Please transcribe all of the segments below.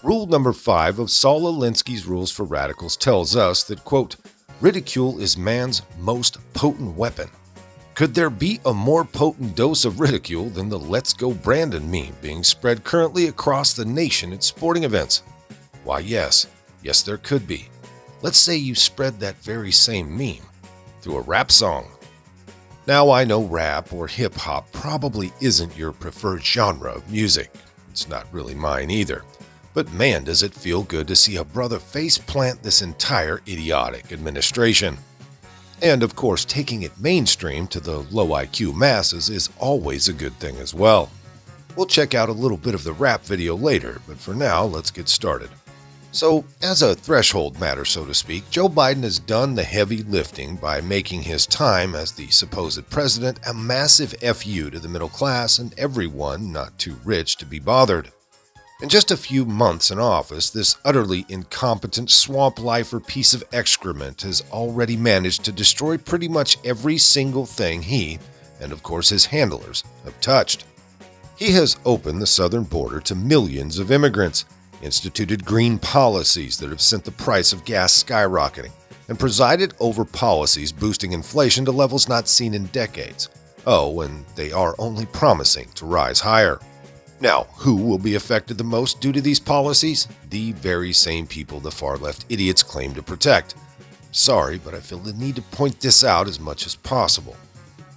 Rule number 5 of Saul Alinsky's Rules for Radicals tells us that, quote, ridicule is man's most potent weapon. Could there be a more potent dose of ridicule than the Let's Go Brandon meme being spread currently across the nation at sporting events? Why, yes, there could be. Let's say you spread that very same meme through a rap song. Now, I know rap or hip-hop probably isn't your preferred genre of music. It's not really mine either. But man, does it feel good to see a brother face-plant this entire idiotic administration. And of course, taking it mainstream to the low IQ masses is always a good thing as well. We'll check out a little bit of the rap video later, but for now, let's get started. So, as a threshold matter, so to speak, Joe Biden has done the heavy lifting by making his time as the supposed president a massive FU to the middle class and everyone not too rich to be bothered. In just a few months in office, this utterly incompetent swamp lifer piece of excrement has already managed to destroy pretty much every single thing he, and of course his handlers, have touched. He has opened the southern border to millions of immigrants, instituted green policies that have sent the price of gas skyrocketing, and presided over policies boosting inflation to levels not seen in decades. Oh, and they are only promising to rise higher. Now, who will be affected the most due to these policies? The very same people the far-left idiots claim to protect. Sorry, but I feel the need to point this out as much as possible.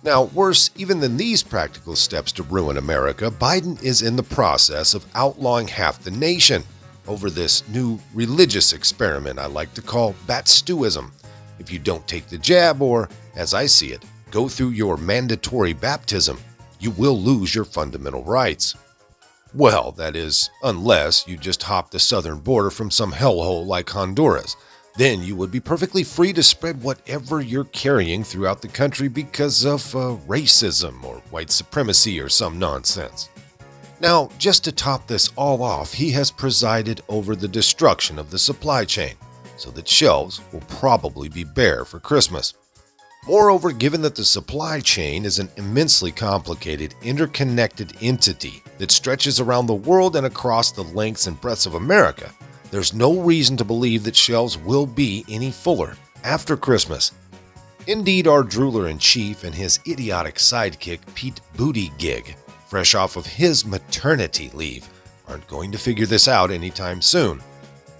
Now, worse even than these practical steps to ruin America, Biden is in the process of outlawing half the nation over this new religious experiment I like to call Batstewism. If you don't take the jab or, as I see it, go through your mandatory baptism, you will lose your fundamental rights. Well, that is, unless you just hop the southern border from some hellhole like Honduras. Then you would be perfectly free to spread whatever you're carrying throughout the country because of racism or white supremacy or some nonsense. Now, just to top this all off, he has presided over the destruction of the supply chain, so that shelves will probably be bare for Christmas. Moreover, given that the supply chain is an immensely complicated, interconnected entity that stretches around the world and across the lengths and breadths of America, there's no reason to believe that shelves will be any fuller after Christmas. Indeed, our drooler-in-chief and his idiotic sidekick Pete Buttigieg, fresh off of his maternity leave, aren't going to figure this out anytime soon,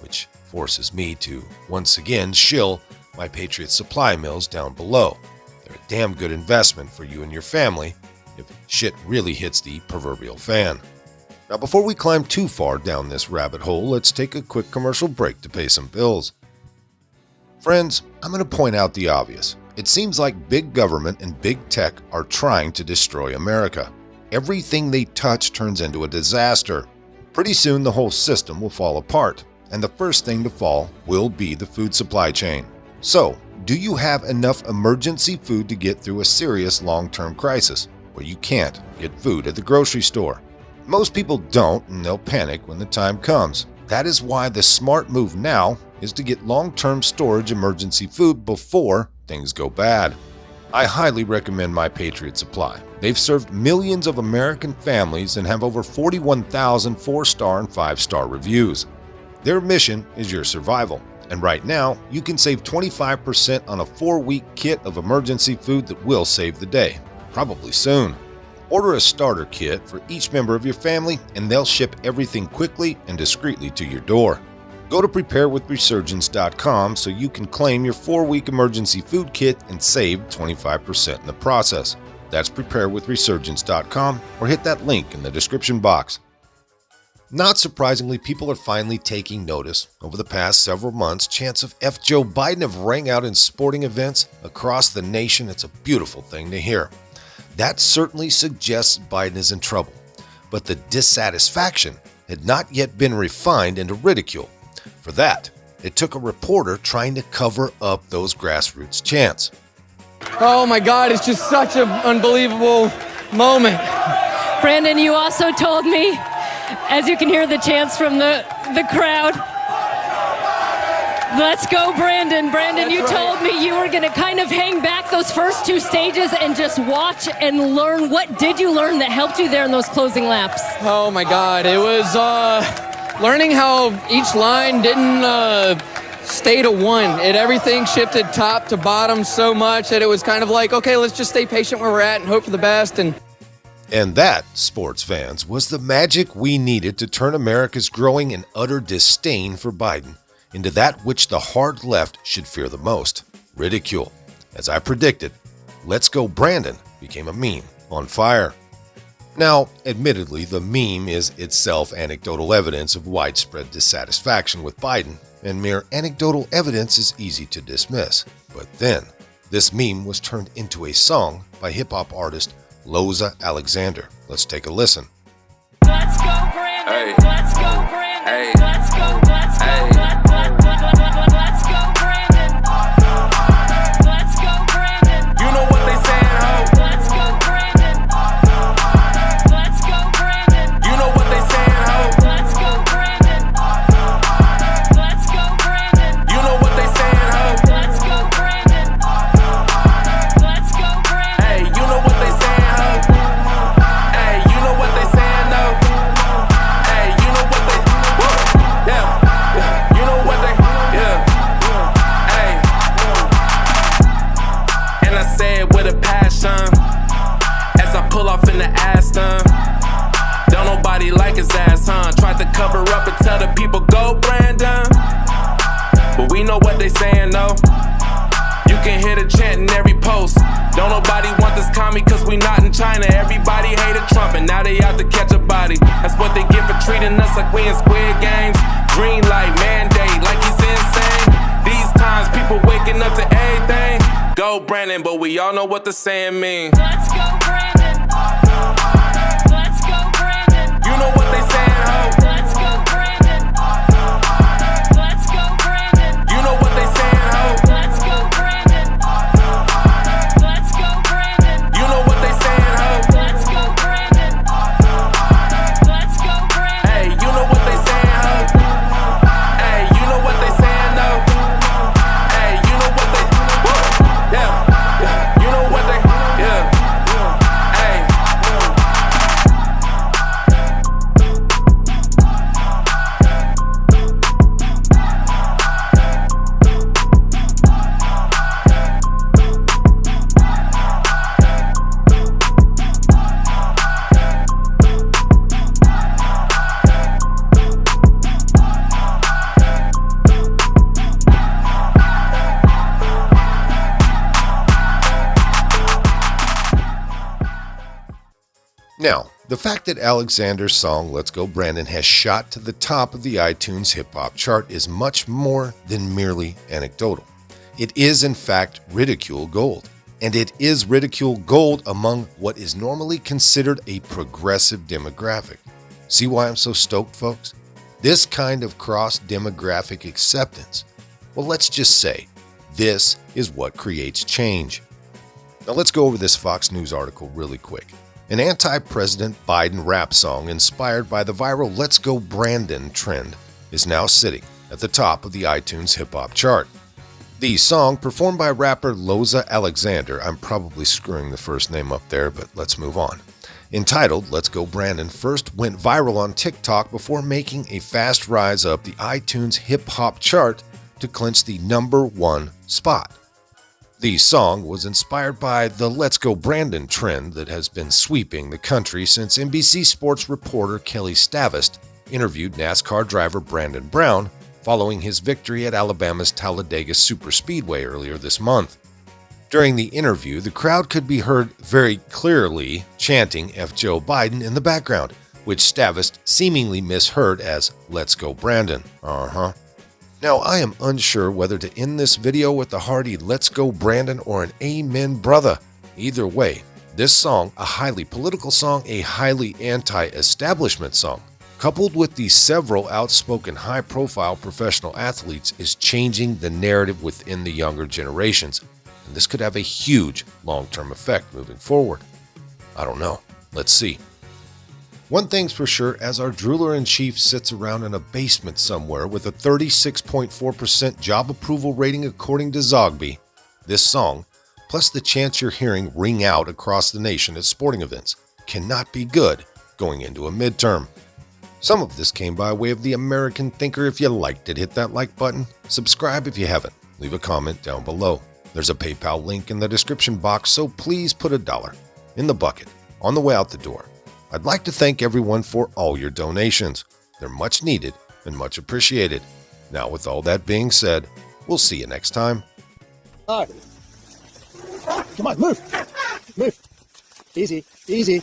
which forces me to once again shill my Patriot Supply mills down below. They're a damn good investment for you and your family if shit really hits the proverbial fan. Now, before we climb too far down this rabbit hole, let's take a quick commercial break to pay some bills. Friends, I'm going to point out the obvious. It seems like big government and big tech are trying to destroy America. Everything they touch turns into a disaster. Pretty soon the whole system will fall apart, and the first thing to fall will be the food supply chain. So, do you have enough emergency food to get through a serious long-term crisis where you can't get food at the grocery store? Most people don't, and they'll panic when the time comes. That is why the smart move now is to get long-term storage emergency food before things go bad. I highly recommend My Patriot Supply. They've served millions of American families and have over 41,000 4-star and 5-star reviews. Their mission is your survival. And right now, you can save 25% on a 4-week kit of emergency food that will save the day, probably soon. Order a starter kit for each member of your family, and they'll ship everything quickly and discreetly to your door. Go to preparewithresurgence.com so you can claim your 4-week emergency food kit and save 25% in the process. That's preparewithresurgence.com, or hit that link in the description box. Not surprisingly, people are finally taking notice. Over the past several months, chants of F Joe Biden have rang out in sporting events across the nation. It's a beautiful thing to hear. That certainly suggests Biden is in trouble, but the dissatisfaction had not yet been refined into ridicule. For that, it took a reporter trying to cover up those grassroots chants. Oh my God, it's just such an unbelievable moment. Brandon, you also told me, as you can hear the chants from the crowd, let's go, Brandon. Brandon, you told me you were going to kind of hang back those first 2 stages and just watch and learn. What did you learn that helped you there in those closing laps? Oh my God, it was learning how each line didn't stay to one. Everything shifted top to bottom so much that it was kind of like, okay, let's just stay patient where we're at and hope for the best. And that, sports fans, was the magic we needed to turn America's growing and utter disdain for Biden into that which the hard left should fear the most, ridicule. As I predicted, "Let's Go Brandon" became a meme on fire. Now, admittedly, the meme is itself anecdotal evidence of widespread dissatisfaction with Biden, and mere anecdotal evidence is easy to dismiss. But then, this meme was turned into a song by hip-hop artist Loza Alexander. Let's take a listen. Let's go Brandon, hey. Let's go Brandon, hey. Let's go, let's go, hey. Let's go Brandon, let's go Brandon. You know what they saying, ho? Let's go Brandon, let's go Brandon. You know what they saying, ho? Let's go Brandon, let's go Brandon. You know what they saying, ho? Let's go Brandon, let's go Brandon. Hey, you know what they saying. Hey, you know what they saying though? Hey, you know what they, yeah, you know what they, yeah, hey. And I say it with a passion as I pull off in the Aston. Don't nobody like his ass, huh? Tried to cover up and tell the people go Brandon, but we know what they saying though. You can hear the chant in every post. Don't nobody want this commie cause we not in China. Everybody hated Trump and now they out to catch a body. That's what they get for treating us like we in Squid Games. Green light mandate like he's insane. These times people waking up to everything. Go Brandon, but we all know what the saying mean. Let's go Brandon, let's go Brandon. You know what they saying, ho? Let's go Brandon, let's go Brandon. You know what they saying, ho? Let's go Brandon, let's go Brandon. You know what they saying, ho? Let's go Brandon, let's go Brandon. Hey, you know what they saying, ho? Hey, you know what they saying, though? Hey, you know what they, yeah, you know what they, yeah, hey. Now, the fact that Alexander's song "Let's Go Brandon" has shot to the top of the iTunes hip-hop chart is much more than merely anecdotal. It is, in fact, ridicule gold. And it is ridicule gold among what is normally considered a progressive demographic. See why I'm so stoked, folks? This kind of cross-demographic acceptance, well, let's just say, this is what creates change. Now let's go over this Fox News article really quick. An anti-President Biden rap song inspired by the viral "Let's Go Brandon" trend is now sitting at the top of the iTunes hip-hop chart. The song, performed by rapper Loza Alexander, I'm probably screwing the first name up there, but let's move on, entitled "Let's Go Brandon," first went viral on TikTok before making a fast rise up the iTunes hip-hop chart to clinch the #1 spot. The song was inspired by the "Let's Go Brandon" trend that has been sweeping the country since NBC Sports reporter Kelly Stavast interviewed NASCAR driver Brandon Brown following his victory at Alabama's Talladega Superspeedway earlier this month. During the interview, the crowd could be heard very clearly chanting "F Joe Biden" in the background, which Stavast seemingly misheard as "Let's Go Brandon." Now, I am unsure whether to end this video with the hearty "Let's Go Brandon" or an "Amen, brother." Either way, this song, a highly political song, a highly anti-establishment song, coupled with the several outspoken high-profile professional athletes, is changing the narrative within the younger generations, and this could have a huge long-term effect moving forward. I don't know. Let's see. One thing's for sure, as our drooler-in-chief sits around in a basement somewhere with a 36.4% job approval rating according to Zogby, this song, plus the chants you're hearing ring out across the nation at sporting events, cannot be good going into a midterm. Some of this came by way of the American Thinker. If you liked it, hit that like button. Subscribe if you haven't. Leave a comment down below. There's a PayPal link in the description box, so please put $1 in the bucket on the way out the door. I'd like to thank everyone for all your donations. They're much needed and much appreciated. Now, with all that being said, we'll see you next time. Come on, move. Move. Easy, easy.